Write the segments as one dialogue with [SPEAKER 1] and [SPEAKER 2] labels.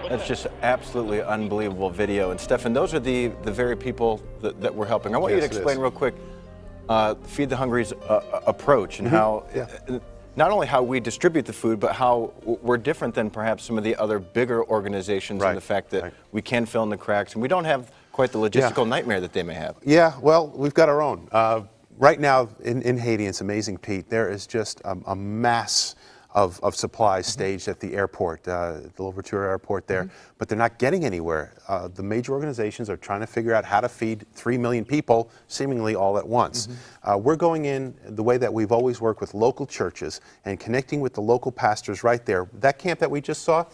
[SPEAKER 1] That's just absolutely unbelievable video. And Stefan, those are the very people that we're helping. I want you to explain real quick Feed the Hungry's approach and how, not only how we distribute the food, but how we're different than perhaps some of the other bigger organizations in the fact that we can fill in the cracks and we don't have quite the logistical nightmare that they may have.
[SPEAKER 2] Yeah, well, we've got our own. Right now in Haiti, it's amazing, Pete, there is just a mass of supplies staged at the airport, the Louverture airport there, but they're not getting anywhere. The major organizations are trying to figure out how to feed 3 million people seemingly all at once. We're going in the way that we've always worked with local churches and connecting with the local pastors right there. That camp that we just saw,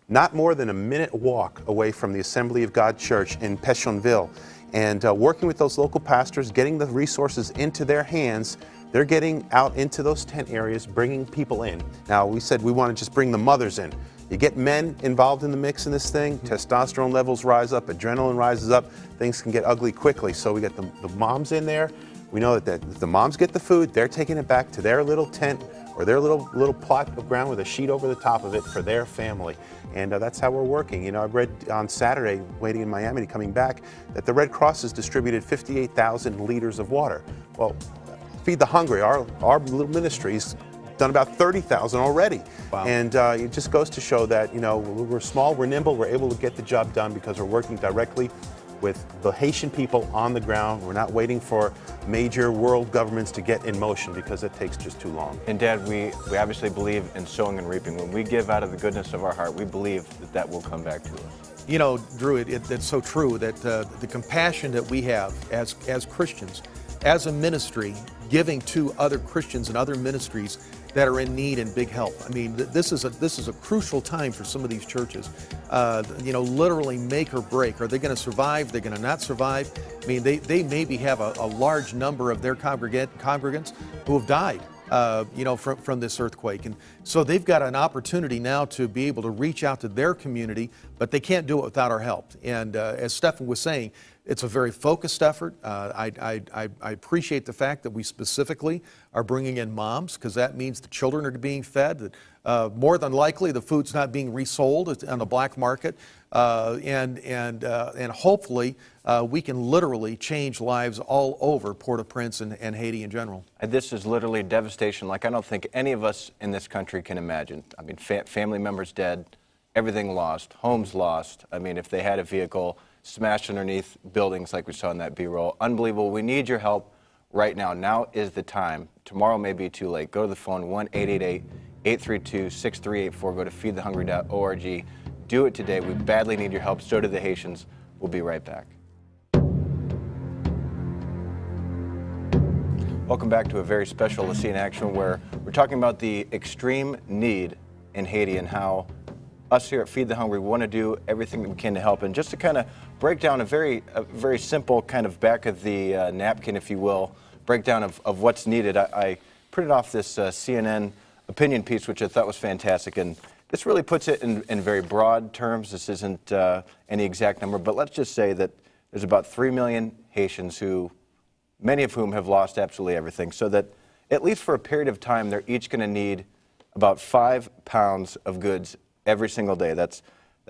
[SPEAKER 2] not more than a minute walk away from the Assembly of God Church in Pétionville, and working with those local pastors, getting the resources into their hands. They're getting out into those tent areas, bringing people in. Now, we said we want to just bring the mothers in. You get men involved in the mix in this thing, testosterone levels rise up, adrenaline rises up, things can get ugly quickly. So we get the moms in there. We know that the moms get the food, they're taking it back to their little tent or their little plot of ground with a sheet over the top of it for their family. And that's how we're working. You know, I read on Saturday, waiting in Miami, coming back, that the Red Cross has distributed 58,000 liters of water. Well, Feed the Hungry, our little ministry's done about 30,000 already. Wow. And it just goes to show that, you know, we're small, we're nimble, we're able to get the job done because we're working directly with the Haitian people on the ground. We're not waiting for major world governments to get in motion because it takes just too long.
[SPEAKER 1] And Dad, we obviously believe in sowing and reaping. When we give out of the goodness of our heart, we believe that will come back to us.
[SPEAKER 3] You know, Drew, it's so true that the compassion that we have as Christians, as a ministry, giving to other Christians and other ministries that are in need and big help. I mean, this is a crucial time for some of these churches. You know, literally make or break. Are they going to survive? Are they going to not survive? I mean, they maybe have a large number of their congregants who have died, you know, from this earthquake. And so they've got an opportunity now to be able to reach out to their community, but they can't do it without our help. And as Stefan was saying, it's a very focused effort. I appreciate the fact that we specifically are bringing in moms, because that means the children are being fed. More than likely, the food's not being resold on the black market, and hopefully we can literally change lives all over Port-au-Prince and Haiti in general.
[SPEAKER 1] And this is literally devastation like I don't think any of us in this country can imagine. I mean, family members dead, everything lost, homes lost. I mean, if they had a vehicle, smashed underneath buildings like we saw in that B-roll. Unbelievable. We need your help right now. Now is the time. Tomorrow may be too late. Go to the phone, 1-888-832-6384. Go to feedthehungry.org. Do it today. We badly need your help. So do the Haitians. We'll be right back. Welcome back to a very special LeSEA in Action, where we're talking about the extreme need in Haiti and how us here at Feed the Hungry want to do everything that we can to help. And just to kind of break down a very simple kind of back of the napkin, if you will, breakdown of what's needed, I printed off this CNN opinion piece, which I thought was fantastic. And this really puts it in very broad terms. This isn't any exact number, but let's just say that there's about 3 million Haitians who, many of whom have lost absolutely everything, so that at least for a period of time, they're each going to need about 5 pounds of goods every single day. That's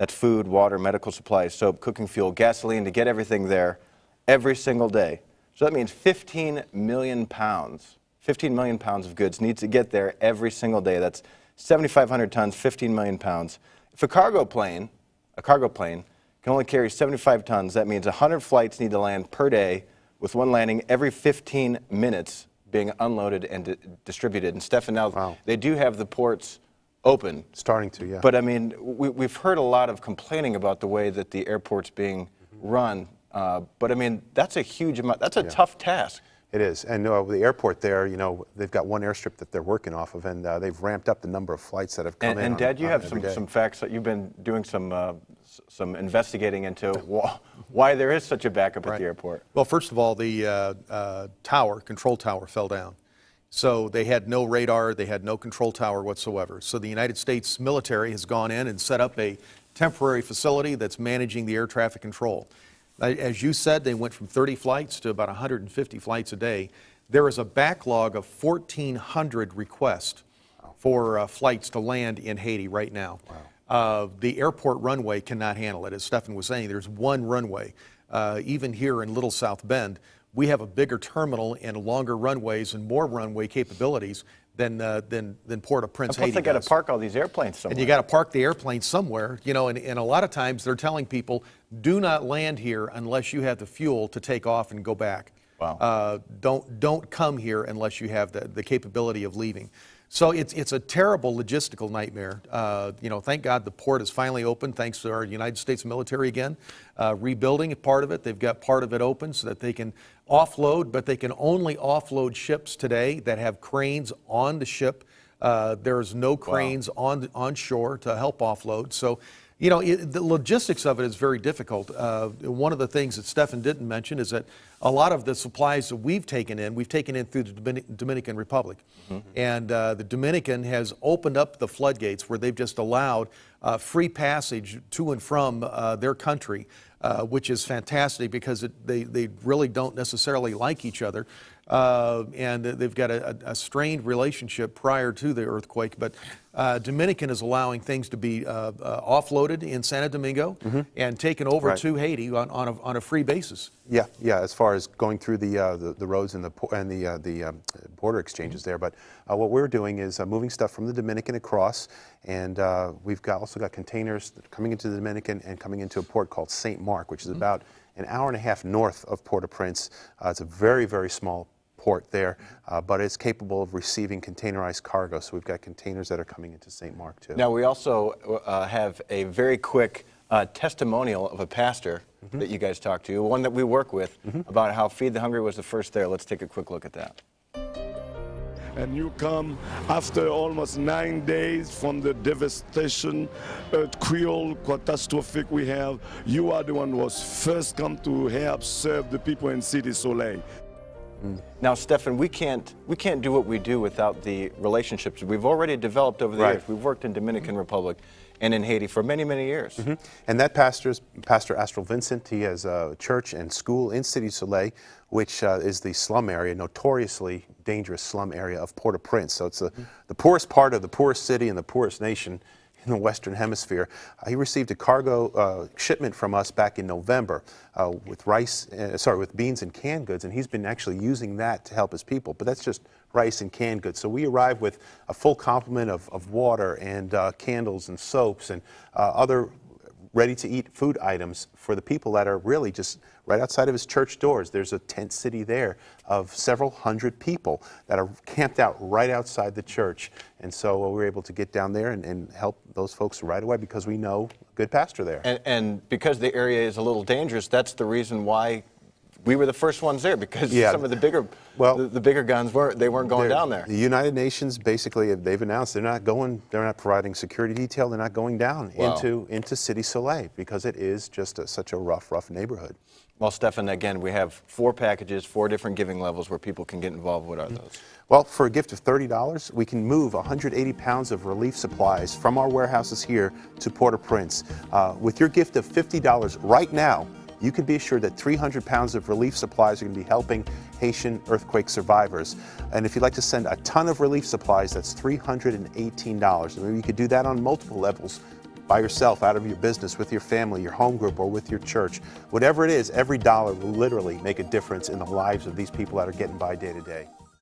[SPEAKER 1] food, water, medical supplies, soap, cooking fuel, gasoline, to get everything there every single day. So that means 15 million pounds of goods needs to get there every single day. That's 7,500 tons, 15 million pounds. If a cargo plane can only carry 75 tons, that means 100 flights need to land per day, with one landing every 15 minutes being unloaded and distributed. And Stefan, now they do have the ports open.
[SPEAKER 2] Starting to, yeah.
[SPEAKER 1] But I mean, we've heard a lot of complaining about the way that the airport's being run. But I mean, that's a huge amount. That's a tough task.
[SPEAKER 2] It is. And the airport there, you know, they've got one airstrip that they're working off of, and they've ramped up the number of flights that have come in.
[SPEAKER 1] And Dad, you have some facts that you've been doing some investigating into why there is such a backup at the airport.
[SPEAKER 3] Well, first of all, the control tower fell down. So they had no radar, they had no control tower whatsoever. So the United States military has gone in and set up a temporary facility that's managing the air traffic control. As you said, they went from 30 flights to about 150 flights a day. There is a backlog of 1,400 requests for flights to land in Haiti right now. The airport runway cannot handle it. As Stefan was saying, there's one runway. Even here in Little South Bend, we have a bigger terminal and longer runways and more runway capabilities than Port-au-Prince, Haiti.
[SPEAKER 1] Plus, they got to park all these airplanes somewhere.
[SPEAKER 3] And you got to park the airplane somewhere, you know. And a lot of times they're telling people, do not land here unless you have the fuel to take off and go back.
[SPEAKER 1] Wow.
[SPEAKER 3] Don't come here unless you have the capability of leaving. So it's a terrible logistical nightmare. You know, thank God the port is finally open, thanks to our United States military again, rebuilding part of it. They've got part of it open so that they can offload, but they can only offload ships today that have cranes on the ship. There's no cranes on shore to help offload. So, you know, the logistics of it is very difficult. One of the things that Stefan didn't mention is that a lot of the supplies that we've taken in through the Dominican Republic. And the Dominican has opened up the floodgates where they've just allowed free passage to and from their country, which is fantastic because they really don't necessarily like each other. And they've got a strained relationship prior to the earthquake. But Dominican is allowing things to be offloaded in Santo Domingo and taken over to Haiti on a free basis.
[SPEAKER 2] Yeah, as far as going through the roads and the border exchanges there. But what we're doing is moving stuff from the Dominican across, and we've also got containers coming into the Dominican and coming into a port called St. Mark, which is about an hour and a half north of Port-au-Prince. It's a very, very small port there, but it's capable of receiving containerized cargo. So we've got containers that are coming into St. Mark too.
[SPEAKER 1] Now we also have a very quick testimonial of a pastor that you guys talked to, one that we work with, about how Feed the Hungry was the first there. Let's take a quick look at that.
[SPEAKER 4] And you come after almost 9 days from the devastation, earthquake, catastrophic we have. You are the one who was first come to help serve the people in Cité Soleil.
[SPEAKER 1] Now, Stefan, we can't do what we do without the relationships we've already developed over the years. We've worked in Dominican Republic and in Haiti for many, many years.
[SPEAKER 2] And that pastor is Pastor Astral Vincent. He has a church and school in Cité Soleil, which is the slum area, notoriously dangerous slum area of Port-au-Prince. So it's the poorest part of the poorest city and the poorest nation in the Western Hemisphere. He received a cargo shipment from us back in November with with beans and canned goods, and he's been actually using that to help his people. But that's just rice and canned goods. So we arrived with a full complement of water and candles and soaps and other ready-to-eat food items for the people that are really just right outside of his church doors. There's a tent city there of several hundred people that are camped out right outside the church. And so we were able to get down there and help those folks right away because we know a good pastor there.
[SPEAKER 1] And because the area is a little dangerous, that's the reason why we were the first ones there, because some of the bigger, the bigger guns weren't going down there.
[SPEAKER 2] The United Nations basically, they've announced they're not providing security detail. They're not going down into Cité Soleil because it is just such a rough neighborhood.
[SPEAKER 1] Well, Stefan, again, we have 4 packages, 4 different giving levels where people can get involved. What are those?
[SPEAKER 2] Well, for a gift of $30, we can move 180 pounds of relief supplies from our warehouses here to Port-au-Prince. With your gift of $50 right now, you can be assured that 300 pounds of relief supplies are going to be helping Haitian earthquake survivors. And if you'd like to send a ton of relief supplies, that's $318. And maybe you could do that on multiple levels, by yourself, out of your business, with your family, your home group, or with your church. Whatever it is, every dollar will literally make a difference in the lives of these people that are getting by day to day.